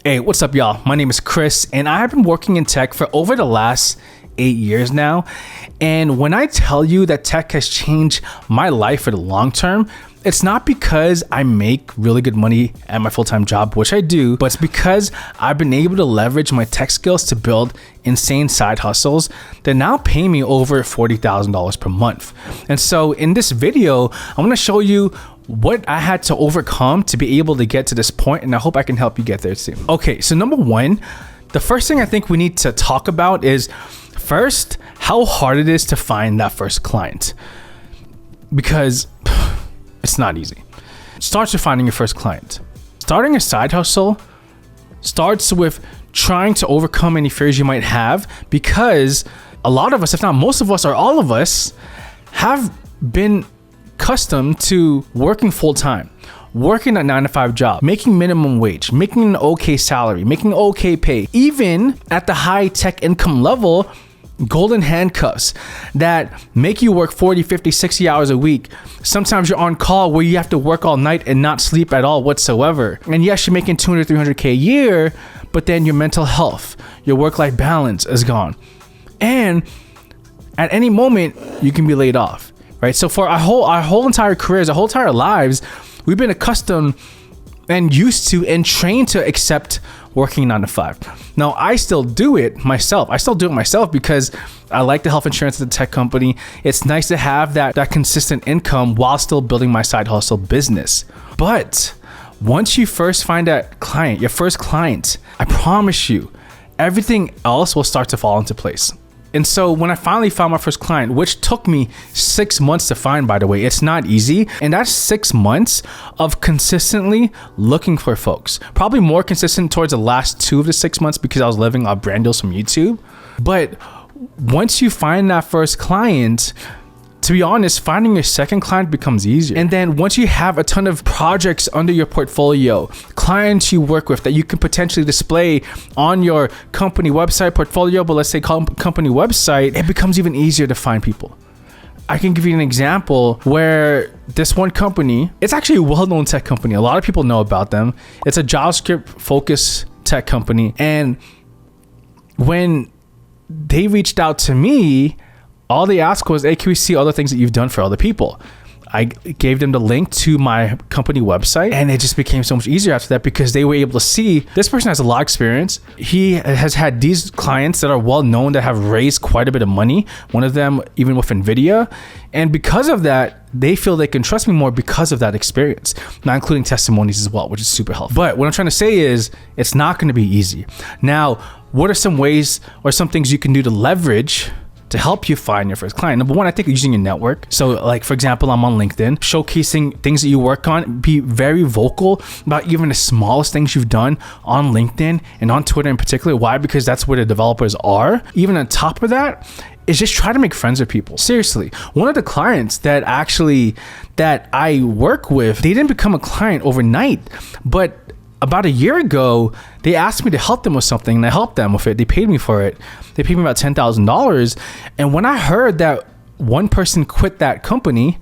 Hey, what's up, y'all? My name is Chris, and I've been working in tech for over the last 8 years now. And when I tell you that tech has changed my life for the long term, it's not because I make really good money at my full-time job, which I do, but it's because I've been able to leverage my tech skills to build insane side hustles that now pay me over $40,000 per month. And so in this video, I'm gonna show you what I had to overcome to be able to get to this point, and I hope I can help you get there too. Okay, so number one, the first thing I think we need to talk about is first, how hard it is to find that first client. Because it's not easy. It starts with finding your first client. Starting a side hustle starts with trying to overcome any fears you might have, because a lot of us, if not most of us or all of us, have been accustomed to working full-time, working a 9-to-5 job, making minimum wage, making an okay salary, making okay pay, even at the high tech income level, golden handcuffs that make you work 40, 50, 60 hours a week. Sometimes you're on call where you have to work all night and not sleep at all whatsoever. And yes, you're making 200, 300K a year, but then your mental health, your work-life balance is gone. And at any moment, you can be laid off, right? So for our whole entire careers, our whole entire lives, we've been accustomed and used to and trained to accept working 9-to-5. Now, I still do it myself. Because I like the health insurance at the tech company. It's nice to have that consistent income while still building my side hustle business. But once you first find that client, your first client, I promise you, everything else will start to fall into place. And so when I finally found my first client, which took me 6 months to find, by the way, it's not easy. And that's 6 months of consistently looking for folks. Probably more consistent towards the last 2 of the 6 months because I was living off brand deals from YouTube. But once you find that first client, to be honest, finding your second client becomes easier. And then once you have a ton of projects under your portfolio, clients you work with that you can potentially display on your company website portfolio, but let's say company website, it becomes even easier to find people. I can give you an example where this one company, it's actually a well-known tech company. A lot of people know about them. It's a JavaScript focused tech company. And when they reached out to me, all they asked was, hey, can we see other things that you've done for other people? I gave them the link to my company website, and it just became so much easier after that because they were able to see this person has a lot of experience. He has had these clients that are well known that have raised quite a bit of money. One of them even with NVIDIA. And because of that, they feel they can trust me more because of that experience, not including testimonies as well, which is super helpful. But what I'm trying to say is it's not going to be easy. Now, what are some ways or some things you can do to leverage to help you find your first client? Number one, I think using your network. So like, for example, I'm on LinkedIn, showcasing things that you work on, be very vocal about even the smallest things you've done on LinkedIn and on Twitter in particular. Why? Because that's where the developers are. Even on top of that, is just try to make friends with people. Seriously, one of the clients that I work with, they didn't become a client overnight, but about a year ago, they asked me to help them with something, and I helped them with it. They paid me for it. They paid me about $10,000. And when I heard that one person quit that company,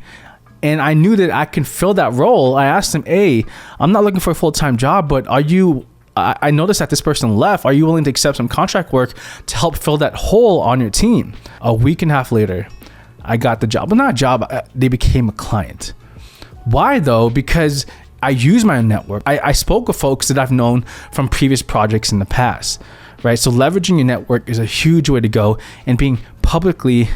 and I knew that I can fill that role, I asked them, hey, I'm not looking for a full-time job, but I noticed that this person left. Are you willing to accept some contract work to help fill that hole on your team? A week and a half later, I got the job. Well, not a job, they became a client. Why though? Because I use my network. I spoke with folks that I've known from previous projects in the past, right? So leveraging your network is a huge way to go, and being publicly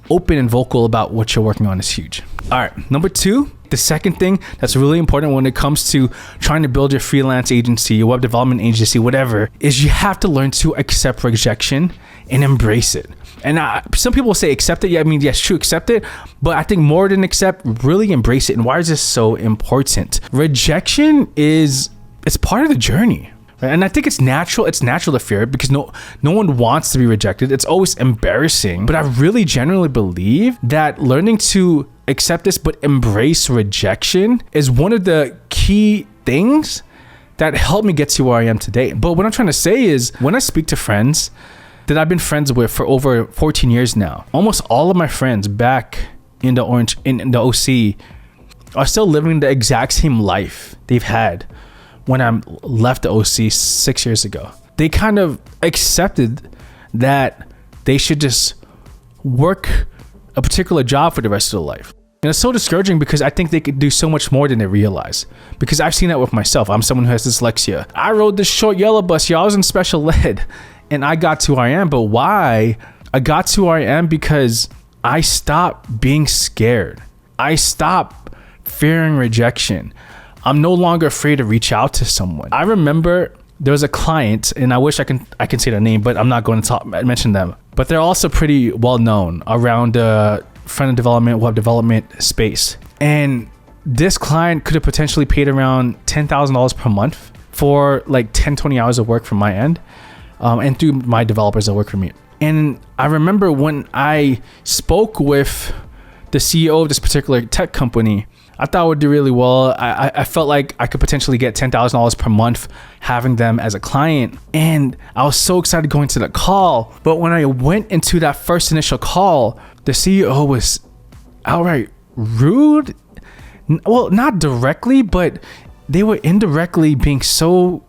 open and vocal about what you're working on is huge. All right, number two, the second thing that's really important when it comes to trying to build your freelance agency, your web development agency, whatever, is you have to learn to accept rejection and embrace it. And some people say accept it. Yeah, I mean, yes, true, accept it. But I think more than accept, really embrace it. And why is this so important? Rejection it's part of the journey. Right? And I think it's natural. It's natural to fear it because no one wants to be rejected. It's always embarrassing. But I really genuinely believe that learning to accept this but embrace rejection is one of the key things that helped me get to where I am today. But what I'm trying to say is when I speak to friends that I've been friends with for over 14 years now, almost all of my friends back in the OC are still living the exact same life they've had when I left the OC 6 years ago. They kind of accepted that they should just work a particular job for the rest of their life. And it's so discouraging because I think they could do so much more than they realize. Because I've seen that with myself. I'm someone who has dyslexia. I rode this short yellow bus. I was in special ed and I got to where I am. But why? I got to where I am because I stopped being scared. I stopped fearing rejection. I'm no longer afraid to reach out to someone. I remember there was a client, and I wish I can say their name, but I'm not going to mention them. But they're also pretty well known around the front-end development, web development space. And this client could have potentially paid around $10,000 per month for like 10, 20 hours of work from my end, and through my developers that work for me. And I remember when I spoke with the CEO of this particular tech company, I thought I would do really well. I felt like I could potentially get $10,000 per month having them as a client. And I was so excited going to that call. But when I went into that first initial call, the CEO was outright rude. Well, not directly, but they were indirectly being so...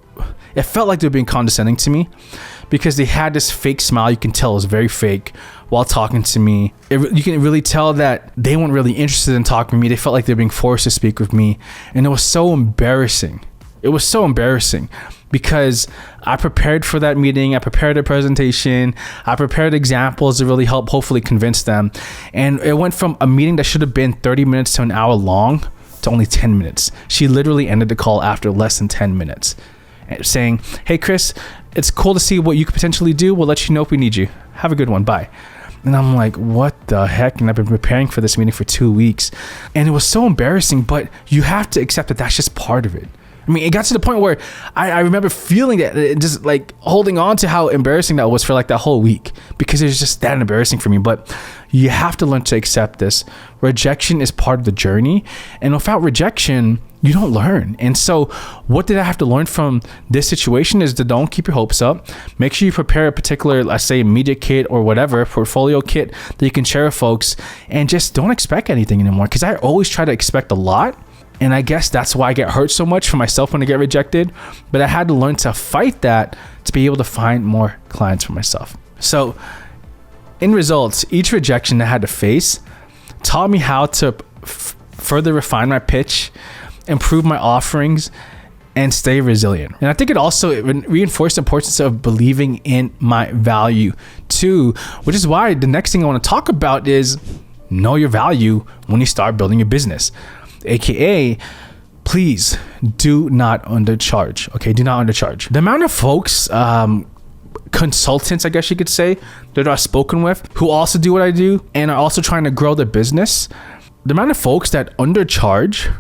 It felt like they were being condescending to me because they had this fake smile. You can tell it was very fake while talking to me. You can really tell that they weren't really interested in talking to me. They felt like they were being forced to speak with me. And it was so embarrassing. It was so embarrassing because I prepared for that meeting. I prepared a presentation. I prepared examples to really help hopefully convince them. And it went from a meeting that should have been 30 minutes to an hour long to only 10 minutes. She literally ended the call after less than 10 minutes. Saying, hey, Chris, it's cool to see what you could potentially do. We'll let you know if we need you. Have a good one. Bye. And I'm like, what the heck? And I've been preparing for this meeting for 2 weeks. And it was so embarrassing, but you have to accept that that's just part of it. I mean, it got to the point where I remember feeling that, just like holding on to how embarrassing that was for like that whole week, because it was just that embarrassing for me. But you have to learn to accept this. Rejection is part of the journey. And without rejection, you don't learn. And so what did I have to learn from this situation is to don't keep your hopes up. Make sure you prepare a particular, let's say, media kit or whatever, portfolio kit that you can share with folks, and just don't expect anything anymore. Because I always try to expect a lot. And I guess that's why I get hurt so much for myself when I get rejected. But I had to learn to fight that to be able to find more clients for myself. So in results, each rejection I had to face taught me how to further refine my pitch, improve my offerings, and stay resilient. And I think it also reinforced the importance of believing in my value too, which is why the next thing I want to talk about is know your value when you start building your business. AKA, please do not undercharge. Okay, do not undercharge. The amount of folks, consultants, I guess you could say, that I've spoken with who also do what I do and are also trying to grow their business, the amount of folks that undercharge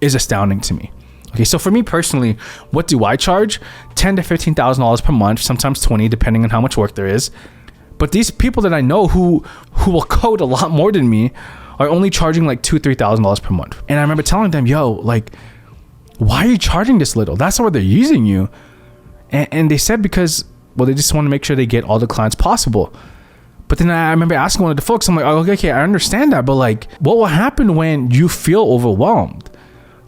is astounding to me. Okay, so for me personally, what do I charge? $10,000 to $15,000 per month, sometimes 20, depending on how much work there is. But these people that I know who will code a lot more than me are only charging like $2,000 to $3,000 per month. And I remember telling them, yo, like, why are you charging this little? That's why they're using you. And they said because, well, they just want to make sure they get all the clients possible. But then I remember asking one of the folks, I'm like, oh, okay, I understand that. But like, what will happen when you feel overwhelmed?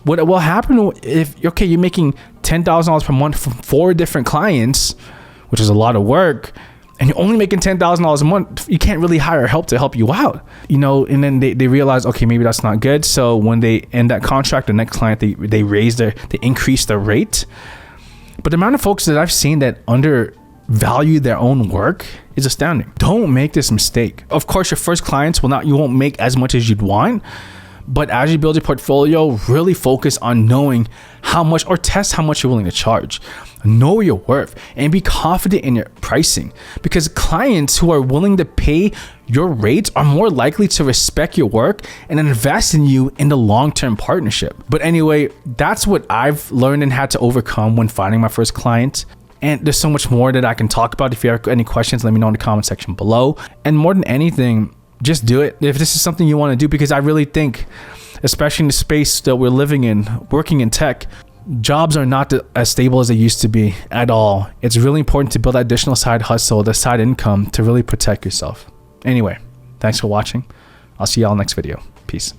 What will happen if, okay, you're making $10,000 per month from 4 different clients, which is a lot of work, and you're only making $10,000 a month, you can't really hire help to help you out, you know? And then they realize, okay, maybe that's not good. So when they end that contract, the next client, they increase their rate. But the amount of folks that I've seen that undervalue their own work is astounding. Don't make this mistake. Of course, your first clients you won't make as much as you'd want. But as you build your portfolio, really focus on knowing how much, or test how much you're willing to charge. Know your worth and be confident in your pricing, because clients who are willing to pay your rates are more likely to respect your work and invest in you in the long-term partnership. But anyway, that's what I've learned and had to overcome when finding my first client. And there's so much more that I can talk about. If you have any questions, let me know in the comment section below. And more than anything, just do it if this is something you want to do, because I really think, especially in the space that we're living in, working in tech, jobs are not as stable as they used to be at all. It's really important to build that additional side hustle, the side income, to really protect yourself. Anyway, thanks for watching. I'll see y'all next video. Peace.